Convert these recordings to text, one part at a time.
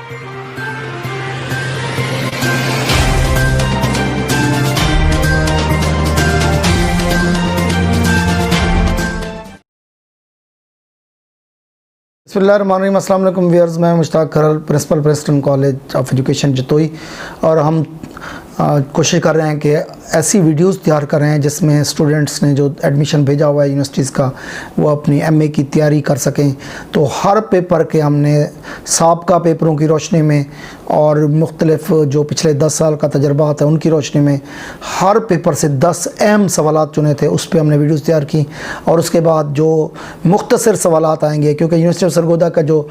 बिस्मिल्लाहिर्रहमानिर्रहीम। अस्सलाम वालेकुम व्यूअर्स, मैं Mushtaq Kharal, principal Preston college of education Jatoi, और हम कोशिश कर रहे हैं कि ऐसी वीडियोस तैयार कर रहे हैं जिसमें स्टूडेंट्स ने जो एडमिशन भेजा हुआ है यूनिवर्सिटीज़ का वो अपनी एमए की तैयारी कर सकें। तो हर पेपर के हमने साबका पेपरों की रोशनी में और मुख्तलिफ जो पिछले 10 साल का तजर्बात है उनकी रोशनी में हर पेपर से 10 अहम सवालात चुने थे, उस पर हमने वीडियोस तैयार की। और उसके बाद जो मुख्तसर सवालात आएंगे, क्योंकि यूनिवर्सिटी ऑफ सरगोदा का जो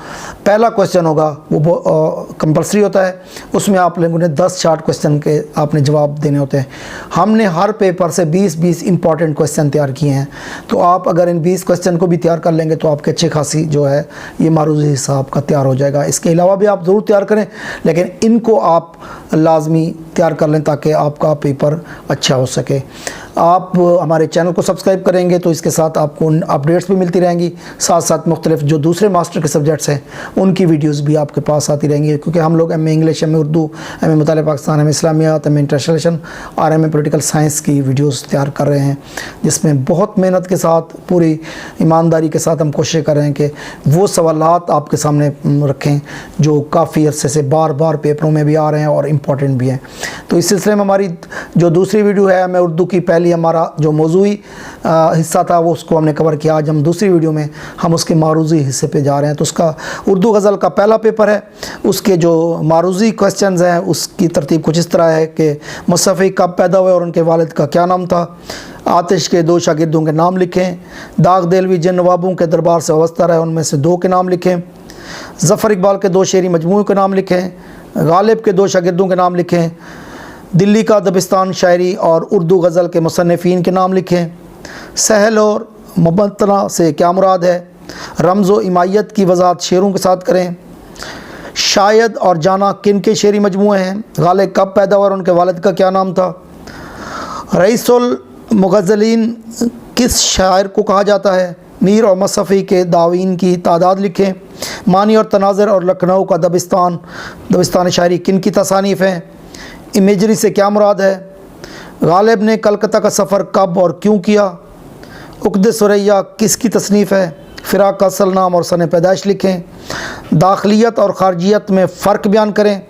पहला क्वेश्चन होगा वो कंपल्सरी होता है, उसमें आप लोगों ने 10 शार्ट क्वेश्चन के आपने जवाब देने होते हैं। हमने हर पेपर से 20-20 इंपॉर्टेंट क्वेश्चन तैयार किए हैं। तो आप अगर इन 20 क्वेश्चन को भी तैयार कर लेंगे तो आपके अच्छी खासी जो है ये मारूज़ी हिसाब का तैयार हो जाएगा। इसके अलावा भी आप ज़रूर तैयार करें, लेकिन इनको आप लाजमी तैयार कर लें ताकि आपका पेपर अच्छा हो सके। आप हमारे चैनल को सब्सक्राइब करेंगे तो इसके साथ आपको अपडेट्स भी मिलती रहेंगी, साथ साथ मुख्तलिफ जो दूसरे मास्टर के सब्जेक्ट्स हैं उनकी वीडियोस भी आपके पास आती रहेंगी, क्योंकि हम लोग M A English, M A Urdu, M A मुतालिब पाकिस्तान, एमए इस्लामियात, एमए इंटरनेशनल रिलेशन और एमए पॉलिटिकल साइंस की वीडियोस तैयार कर रहे हैं, जिसमें बहुत मेहनत के साथ, पूरी ईमानदारी के साथ हम कोशिश कर रहे हैं कि वो सवालात आपके सामने रखें जो काफ़ी अरसे से बार बार पेपरों में भी आ रहे हैं और इम्पॉर्टेंट भी हैं। तो इस सिलसिले में हमारी जो दूसरी वीडियो है, मैं उर्दू की पहली हमारा जो मौजूई हिस्सा था वो उसको हमने कवर किया। आज हम दूसरी वीडियो में हम उसके मारूज़ी हिस्से पे जा रहे हैं। तो उसका उर्दू गज़ल का पहला पेपर है, उसके जो मारूज़ी क्वेश्चंस हैं उसकी तरतीब कुछ इस तरह है कि मुस्तफ़ी कब पैदा हुए और उनके वालिद का क्या नाम था, आतिश के 2 शागिर्दों के नाम लिखें, दाग देलवी जिन नवाबों के दरबार से वाबस्ता रहे उनमें से 2 के नाम लिखें, ज़फ़र इकबाल के 2 शेरी मजमूओं के नाम लिखें, गालिब के 2 शागिर्दों के नाम लिखें, दिल्ली का दबिस्तान शायरी और उर्दू गज़ल के मुसन्निफ़ीन के नाम लिखें, सहल और मुबतना से क्या मुराद है, रमज़ो इमायत की वज़ाहत शेरों के साथ करें, शायद और जाना किन के शेरी मजमूए हैं, गालिब कब पैदा हुआ और उनके वालिद का क्या नाम था, रईसुल मुग़ज़्ज़लीन किस शायर को कहा जाता है, मीर और मुस्तफ़ी के दावीन की तादाद लिखें, मानी और तनाज़र और लखनऊ का दबिस्तान शायरी किन की तसानीफ़ हैं, इमेजरी से क्या मुराद है, गालिब ने कलकत्ता का सफ़र कब और क्यों किया, उक़्द सुरैया किसकी तसनीफ़ है, फ़िराक़ का असल नाम और सन पैदाइश लिखें, दाखिलियत और ख़ारजियत में फ़र्क बयान करें,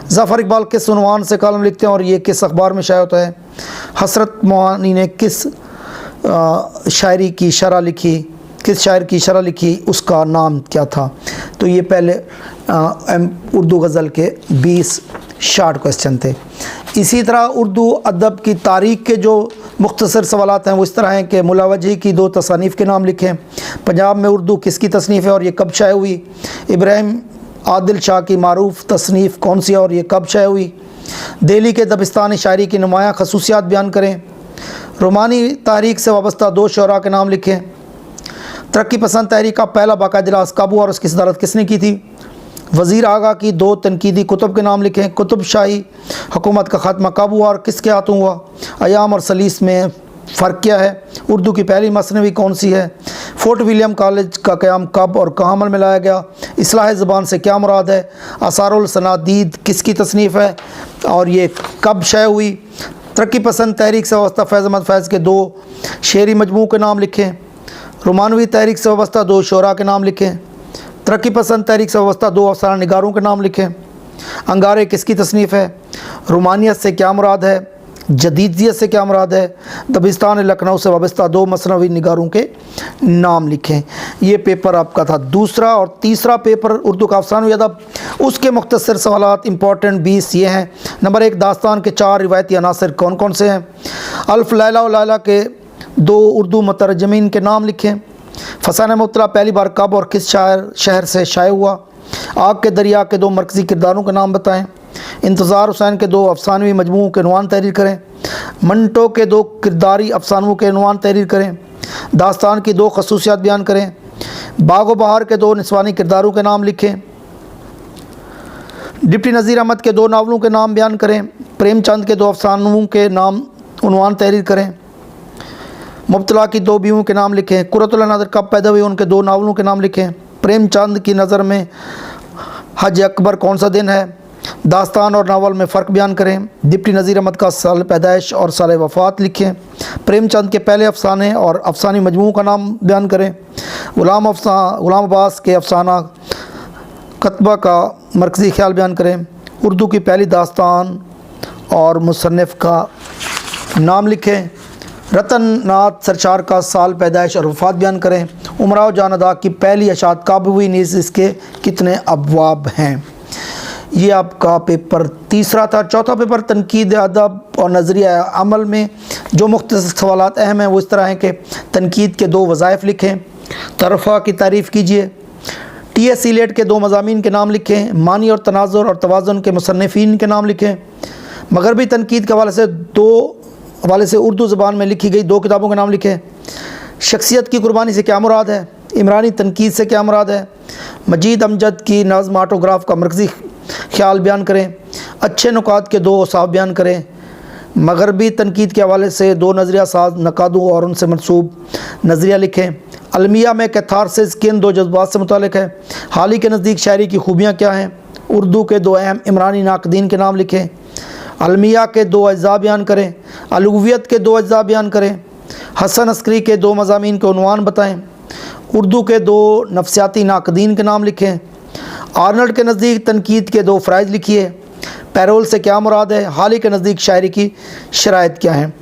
ज़फ़र इकबाल किस उन्वान से कॉलम लिखते हैं और ये किस अखबार में शाया होता है, हसरत मोहानी ने किस शायरी की शरह लिखी, किस शायर की शरह लिखी, उसका नाम क्या था। तो ये पहले उर्दू गज़ल के 20 शार्ट क्वेश्चन थे। इसी तरह उर्दू अदब की तारीख़ के जो मुख्तसर सवालात हैं वो इस तरह हैं कि मुला वजही की 2 तसानीफ़ के नाम लिखें, पंजाब में उर्दू किसकी तसनीफ़ है और ये कब शाया हुई, इब्राहिम आदिल शाह की मारूफ़ तसनीफ़ कौन सी है और ये कब शाया हुई, दिल्ली के दबिस्तानी शायरी की नुमायाँ खसूसियात बयान करें, रोमानी तहरीक से वाबस्ता 2 शोरा के नाम लिखें, तरक्की पसंद तहरीक का पहला बाकायदा इजलास कब हुआ और उसकी सदारत किसने की थी, वज़ीर आगा की 2 तनकीदी कुतुब के नाम लिखें, कुतुब शाही हुकूमत का ख़त्मा कब हुआ और किसके हाथों हुआ, अयाम और सलीस में फ़र्क क्या है, उर्दू की पहली मसनवी कौन सी है, फोर्ट विलियम कॉलेज का क़याम कब और कहाँ अमल में लाया गया, इस्लाह ज़बान से क्या मुराद है, आसारुल सनादीद किसकी तसनीफ़ है और ये कब शाया हुई, तरक्की पसंद तहरीक से वाबस्ता फैज़ अहमद फैज़ के 2 शेरी मजमू के नाम लिखें, रोमानवी तहरीक से वाबस्ता 2 शोरा के नाम लिखें, तरक्की पसंद तहरीक से वाबस्ता 2 अफसाना निगारों के नाम लिखें, अंगारे किसकी तसनीफ़ है, रोमानियत से क्या मुराद है, जदीदियत से क्या मुराद है, दबिस्तान लखनऊ से वाबस्ता 2 मसनवी निगारों के नाम लिखें। ये पेपर आपका था दूसरा। और तीसरा पेपर उर्दू का अफसानवी अदब, उसके मुख्तसर सवालात इंपॉर्टेंट 20 ये हैं। नंबर 1, दास्तान के 4 रिवायती अनासर कौन कौन से हैं, अल्फ़ लैला व लैला के 2 उर्दू मुतरजमीन के नाम लिखें, फसाना मुब्तला पहली बार कब और किस शहर से शाया हुआ, आग के दरिया के 2 मरकज़ी किरदारों के नाम बताएं, इंतज़ार हुसैन के 2 अफसानवी मजमूओं के उन्वान तहरीर करें, मंटो के 2 किरदारी अफसानों के उन्वान तहरीर करें, दास्तान की 2 खसूसियात बयान करें, बागो बहार के 2 निस्वानी किरदारों के नाम लिखें, डिप्टी नज़ीर अहमद के 2 नावलों के नाम बयान करें, प्रेमचंद के 2 अफसानों के नाम उन्वान तहरीर करें, मुब्तला की 2 बीवियों के नाम लिखें, कुर्रतुल नज़र कब पैदा हुई उनके 2 नावलों के नाम लिखें, प्रेमचंद की नज़र में हज अकबर कौन सा दिन है? दास्तान और नावल में फ़र्क बयान करें। डिप्टी नज़ीर अहमद का साल पैदाइश और साल वफ़ात लिखें। प्रेमचंद के पहले अफसाने और अफसानी मजमू का नाम बयान करें। गुलाम अब्बास के अफसाना कतबा का मरकज़ी ख्याल बयान करें। उर्दू की पहली दास्तान और मुसन्निफ़ का नाम लिखें। रतन नाथ सरचार का साल पैदाइश और वफ़ात बयान करें। उमराव जान अदा की पहली अशात कब हुई, नीज़ इसके कितने अबवाब हैं? ये आपका पेपर तीसरा था। चौथा पेपर तनकीद अदब और नज़रिया अमल में जो मुख्तसर सवालात अहम हैं वो इस तरह हैं कि तनकीद के 2 वज़ाइफ़ लिखें, तरफ़ा की तारीफ़ कीजिए, टी.एस. इलियट के 2 मज़ामीन के नाम लिखें, मानी और तनाज़ुर और तवाज़ुन के मुसन्निफ़ीन के नाम लिखें, मगरबी तनकीद के हवाले से उर्दू ज़बान में लिखी गई 2 किताबों के नाम लिखें, शख्सियत की कुर्बानी से क्या मुराद है, इमरानी तनकीद से क्या मुराद है, मजीद अमजद की नज़्म ऑटोग्राफ का मरकज़ी ख्याल बयान करें, अच्छे नुकात के 2 औसाफ बयान करें, मगरबी तनकीद के हवाले से 2 नज़रिया साज नकादों और उनसे मनसूब नज़रिया लिखें। अलमिया में कैथारसिस किन 2 जज्बात से मुतालिक है, हाली के नज़दीक शायरी की खूबियाँ क्या हैं, उर्दू के 2 अहम इमरानी नाक़दीन के नाम लिखें, अलमिया के 2 अज्जा बयान करें, अलुवियत के 2 अज्जा बयान करें, हसन अस्करी के 2 मज़ामीन के उन्वान बताएँ, उर्दू के 2 नफ्सियाती नाक़दीन के नाम लिखें, आर्नल्ड के नज़दीक तनकीद के 2 फ़राइज़ लिखिए, पैरोल से क्या मुराद है, हाली के नज़दीक शायरी की शराइत क्या हैं।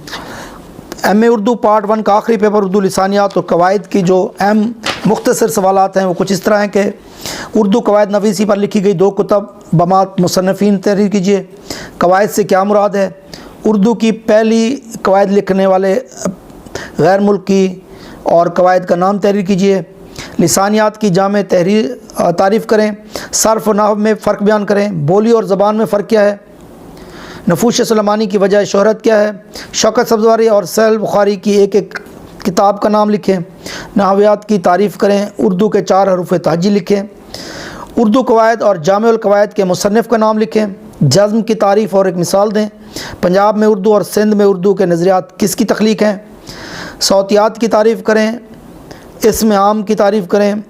एम.ए. उर्दू पार्ट 1 का आखिरी पेपर उर्दू लिसानियात और कवायद की जो अहम मुख्तसर सवालात हैं वो कुछ इस तरह हैं कि उर्दू कवायद नवीसी पर लिखी गई 2 कुतब बमात मुसन्निफ़ीन तहरीर कीजिए। कवायद से क्या मुराद है, उर्दू की पहली कवायद लिखने वाले गैर मुल्की और कवायद का नाम तहरीर कीजिए। लिसानियात की जामे तारीफ़ करें। सर्फ़ और नहव में फ़र्क बयान करें। बोली और ज़बान में फ़र्क क्या है, नफूश सुलेमानी की वजह शोहरत क्या है, शौकत सब्ज़वारी और सहल बुखारी की एक किताब का नाम लिखें। नहवियात की तारीफ़ करें। उर्दू के 4 हरूफ़ तहजी लिखें। उर्दू कवायद और जामिउल कवायद के मुसन्निफ़ का नाम लिखें। जज़्म की तारीफ़ और एक मिसाल दें। पंजाब में उर्दू और सिंध में उर्दू के नज़रियात किसकी तख्लीक हैं। सौतियात की तारीफ़ करें। इसमें आम की तारीफ़ करें।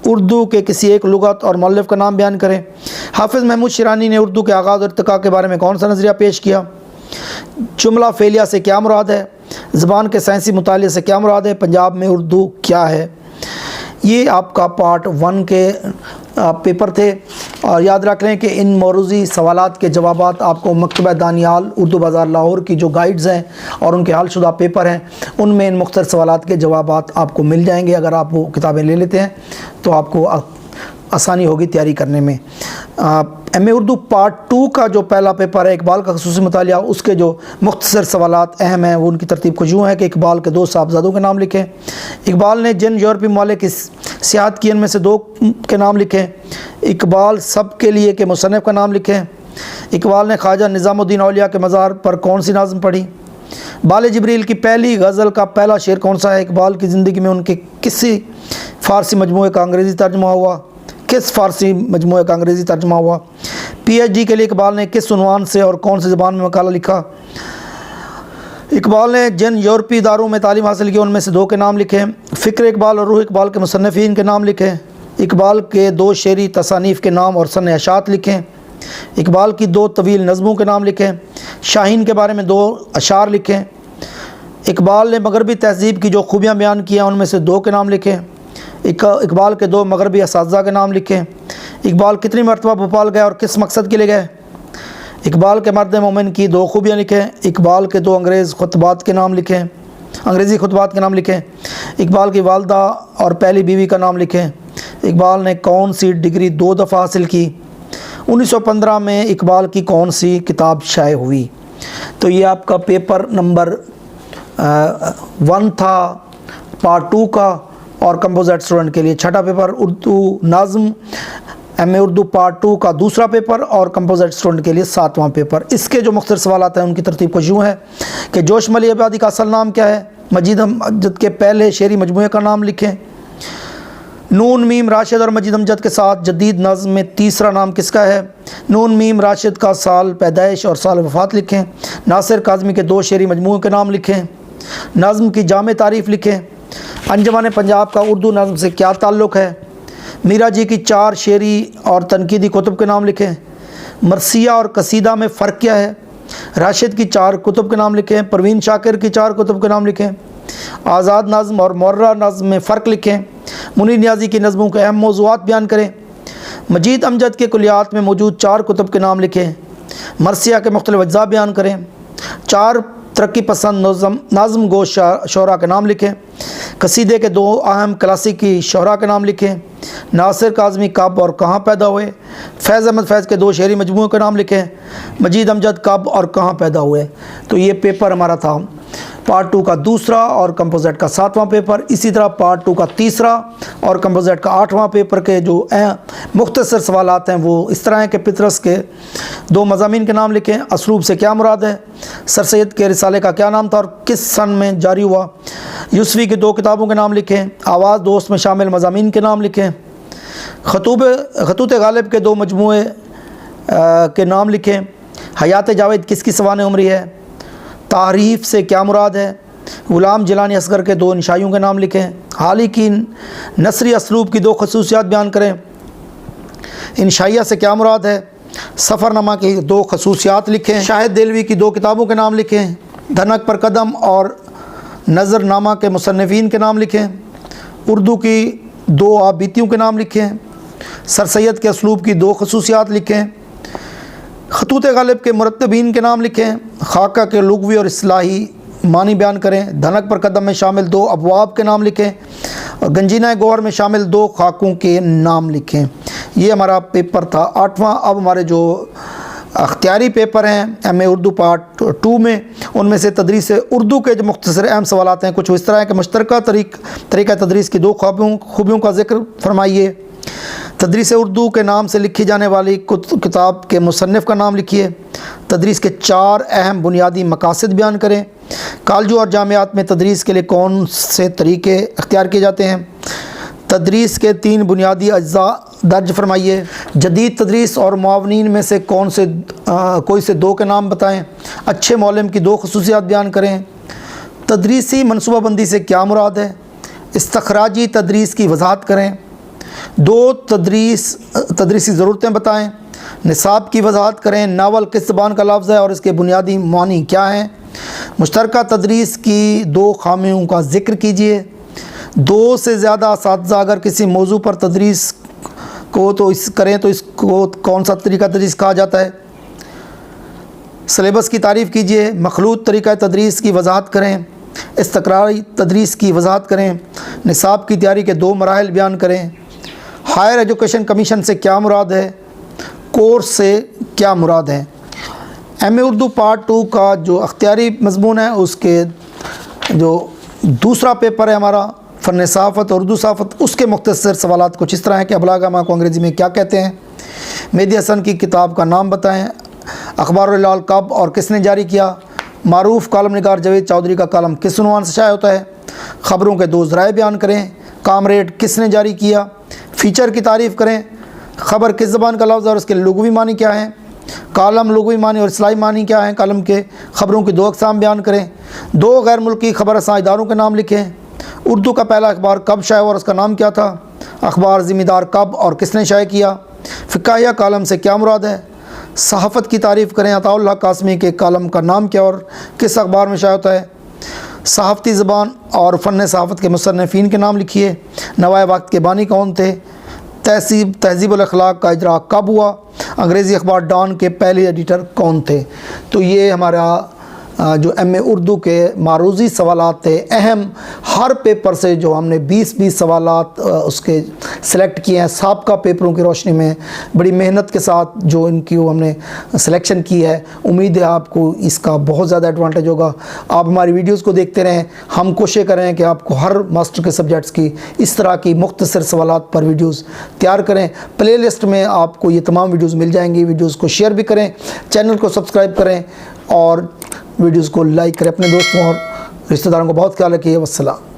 उर्दू के किसी एक लुगत और मुअल्लिफ़ का नाम बयान करें। हाफिज़ महमूद शिरानी ने उर्दू के आगाज़ और इर्तिक़ा के बारे में कौन सा नज़रिया पेश किया। जुमला फ़ेलिया से क्या मुराद है, ज़बान के साइंसी मुताले से क्या मुराद है, पंजाब में उर्दू क्या है। ये आपका पार्ट 1 के पेपर थे और याद रख लें कि इन मौरूज़ी सवालात के जवाबात आपको मकतबा दानियाल उर्दू बाज़ार लाहौर की जो गाइड्स हैं और उनके हलशुदा पेपर हैं उनमें इन मुख्तसर सवालात के जवाबात आपको मिल जाएंगे। अगर आप वो किताबें ले लेते हैं तो आपको आसानी होगी तैयारी करने में। एम.ए. उर्दू पार्ट 2 का जो पहला पेपर है इकबाल का खसूसी मुतालिया, उसके जो मुख्तसर सवालात अहम हैं वो उनकी तरतीब कुछ यूँ है कि इकबाल के 2 साहबजादों के नाम लिखें। इकबाल ने जिन यूरोपीय ममालिक की सियाहत की इनमें से 2 के नाम लिखें। इकबाल सब के लिए के मुसन्निफ़ का नाम लिखें। इकबाल ने ख्वाजा निज़ामुद्दीन औलिया के मज़ार पर कौन सी नाज़म पढ़ी। बाले जिब्रील की पहली गज़ल का पहला शेर कौन सा है। इकबाल की ज़िंदगी में उनके किसी फ़ारसी मजमूए का अंग्रेज़ी तर्जुमा हुआ। किस फ़ारसी मजमूए का अंग्रेज़ी तर्जुमा हुआ। पीएचडी के लिए इकबाल ने किस उन्वान से और कौन सी ज़बान में मकाला लिखा। इकबाल ने जिन यूरोपीय इदारों में तालीम हासिल की उनमें से 2 के नाम लिखें। फ़िक्र इकबाल और रूह इकबाल के मुसन्निफ़ीन के नाम लिखें। इकबाल के 2 शेरी तसानीफ़ के नाम और सन अशात लिखें। इकबाल की 2 तवील नज़मों के नाम लिखें। शाहीन के बारे में 2 अशार लिखें। इकबाल ने मगरबी तहज़ीब की जो खूबियाँ बयान किया उनमें से 2 के नाम लिखें। इकबाल के 2 मगरबी असातिज़ा के नाम लिखें। इकबाल कितनी मरतबा भोपाल गए और किस मकसद के लिए गए। इकबाल के मर्द मोमिन की 2 खूबियाँ लिखें। इकबाल के 2 अंग्रेज़ी खुतबात के नाम लिखें। इकबाल की वालदा और पहली बीवी का नाम लिखें। इकबाल ने कौन सी डिग्री 2 दफ़ा हासिल की। 1915 में इकबाल की कौन सी किताब शाये हुई। तो ये आपका पेपर नंबर 1 था पार्ट 2 का और कंपोजिट स्टूडेंट के लिए। छठा पेपर उर्दू नाज़म एम.ए. उर्दू पार्ट 2 का दूसरा पेपर और कंपोजिट स्टूडेंट के लिए 7वां पेपर। इसके जो मुख्तसर सवालात हैं उनकी तरतीब कुछ यूँ है कि जोशम अली आबादी का असल नाम क्या है। मजीद अमजद के पहले शेरी मजमूए का नाम लिखें। नून मीम राशिद और मजीद अमजद के साथ जदीद नज़्म में तीसरा नाम किसका है। नून मीम राशिद का साल पैदाइश और साल वफ़ात लिखें। नासिर काज़मी के 2 शेरी मजमूए के नाम लिखें। नज़्म की जामे तारीफ़ लिखें। अंजुमन पंजाब का उर्दू नज़्म से क्या ताल्लुक़ है। मीरा जी की 4 शेरी और तनकीदी कुतुब के नाम लिखें। मरसिया और कसीदा में फ़र्क क्या है? राशिद की 4 कुतुब के नाम लिखें। परवीन शाकिर की 4 कुतुब के नाम लिखें। आज़ाद नज़्म और मुर्रा नज़्म में फ़र्क लिखें। मुनीर नियाज़ी की नज़मों के अहम मौज़ूआत बयान करें। मजीद अमजद के कुलियात में मौजूद 4 कुतुब के नाम लिखें। मरसिया के मुख्तलिफ़ अज्ज़ा बयान करें। 4 तरक्की पसंद नाज़्म गो शोरा के नाम लिखें। कसीदे के 2 अहम क्लासिकी शोरा के नाम लिखें। नासिर काज़मी कब और कहाँ पैदा हुए। फैज़ अहमद फैज़ के 2 शेरी मजमूओं के नाम लिखें। मजीद अमजद कब और कहाँ पैदा हुए। तो ये पेपर हमारा था पार्ट 2 का दूसरा और कंपोजिट का 7वां पेपर। इसी तरह पार्ट 2 का तीसरा और कंपोजिट का 8वां पेपर के जो मुख्तसर सवालात हैं वो इस तरह हैं कि पितरस के 2 मज़ामीन के नाम लिखें। असलूब से क्या मुराद है। सर सैयद के रिसाले का क्या नाम था और किस सन में जारी हुआ। यूसुफ़ी की 2 किताबों के नाम लिखें। आवाज़ दोस्त में शामिल मज़ामीन के नाम लिखें। खतूत गालिब के 2 मजमूए के नाम लिखें। हयात जावेद किसकी सवाने उमरी है। तारीफ़ से क्या मुराद है। ग़ुलाम जिलानी असगर के 2 निशाइयों के नाम लिखें। हाली की नसरी असलूब की 2 खसूसियात बयान करें। इंशाइया से क्या मुराद है। सफ़रनामा की 2 खसूसियात लिखें। शाहिद देलवी की 2 किताबों के नाम लिखें। धनक पर कदम और नज़रनामा के मुसन्निफ़ीन के नाम लिखें। उर्दू की 2 आबीतियों के नाम लिखें। सर सैयद के असलूब की 2 खसूसियात लिखें। खतूत गालिब के मुरत्तबीन के नाम लिखें। खाका के लुग़वी और इस्लाही मानी बयान करें। धनक पर कदम में शामिल 2 अबवाब के नाम लिखें और गंजीना गौर में शामिल 2 खाकों के नाम लिखें। ये हमारा पेपर था 8वां। अब हमारे जो अख्तियारी पेपर हैं MA उर्दू पार्ट 2 में, उनमें से तदरीस उर्दू के जो मुख्तसर अहम सवालात हैं कुछ इस तरह है कि मुश्तरका तरीक़ा तदरीस की 2 खूबियों का जिक्र फरमाइए। तदरीस उर्दू के नाम से लिखी जाने वाली किताब के मुसन्निफ़ का नाम लिखिए। तदरीस के 4 अहम बुनियादी मकासद बयान करें। कॉलेजों और जामियात में तदरीस के लिए कौन से तरीक़े अख्तियार किए जाते हैं। तदरीस के 3 बुनियादी अज्जा दर्ज फरमाइए। जदीद तदरीस और मुआवनीन में से कोई से 2 के नाम बताएं। अच्छे मौलम की 2 खसूसियात बयान करें। तदरीसी मनसूबाबंदी से क्या मुराद है। इस्तखराजी तदरीस की वजाहत करें। 2 तदरीसी ज़रूरतें बताएं। निसाब की वजाहत करें। नावल किस ज़बान का लफ्ज़ है और इसके बुनियादी मानी क्या हैं। मुश्तरका तदरीस की 2 खामियों का ज़िक्र कीजिए। 2 से ज़्यादा असातिज़ा अगर किसी मौजू पर तदरीस को करें तो इसको कौन सा तरीक़ा तदरीस कहा जाता है। सिलेबस की तारीफ़ कीजिए। मखलूत तरीक़ा तदरीस की वजाहत करें। इस्तक़रारी तदरीस की वजाहत करें। निसाब की तैयारी के 2 मराहिल बयान करें। हायर एजुकेशन कमीशन से क्या मुराद है। कोर्स से क्या मुराद है। MA उर्दू पार्ट 2 का जो अख्तियारी मज़मून है उसके जो दूसरा पेपर है हमारा फ़न सहाफ़त और उर्दू सहाफ़त, उसके मुख्तसर सवालात कुछ इस तरह हैं कि अबलागमा को अंग्रेज़ी में क्या कहते हैं। मेहदी हसन की किताब का नाम बताएं। अखबारुल कब और किसने जारी किया। मारूफ़ कालम निगार जावेद चौधरी का कालम किस उन्वान से शाया होता है। ख़बरों के 2 ज़राए बयान करें। कामरेड किसने जारी किया। फ़ीचर की तारीफ़ करें। ख़बर किस ज़बान का लफ्ज़ और उसके लुग़वी मानी क्या है। कालम लुग़वी मानी और इस्लाही मानी क्या है। कालम के ख़बरों की 2 अक़साम बयान करें। 2 गैर मुल्की ख़बर रसां इदारों के नाम लिखें। उर्दू का पहला अखबार कब शाया हुआ और उसका नाम क्या था। अखबार ज़िम्मेदार कब और किसने शाया किया। फ़िक़ाहिया कालम से क्या मुराद है। सहाफ़त की तारीफ़ करें। अताउल हक़ कासमी के कालम का नाम क्या और किस अखबार में शाया होता है। सहाफ़ती ज़बान और फ़न सहाफ़त के मुसन्निफ़ीन के नाम लिखिए। नवाए वक्त के बानी कौन थे। तहज़ीबुल अख़लाक़ का इजरा कब हुआ। अंग्रेज़ी अखबार डॉन के पहले एडिटर कौन थे। तो ये हमारा जो MA उर्दू के मारूज़ी सवालात थे अहम, हर पेपर से जो हमने 20-20 सवालात उसके सेलेक्ट किए हैं साबका पेपरों की रोशनी में बड़ी मेहनत के साथ जो इनकी हमने सिलेक्शन की है। उम्मीद है आपको इसका बहुत ज़्यादा एडवांटेज होगा। आप हमारी वीडियोज़ को देखते रहें। हम कोशिश करें कि आपको हर मास्टर के सब्जेक्ट्स की इस तरह की मुख्तसर सवालात पर वीडियोज़ तैयार करें। प्ले लिस्ट में आपको ये तमाम वीडियोज़ मिल जाएंगी। वीडियोज़ को शेयर भी करें, चैनल को सब्सक्राइब करें और वीडियोज़ को लाइक करें। अपने दोस्तों और रिश्तेदारों को बहुत ख्याल रखिए। वस्सलाम।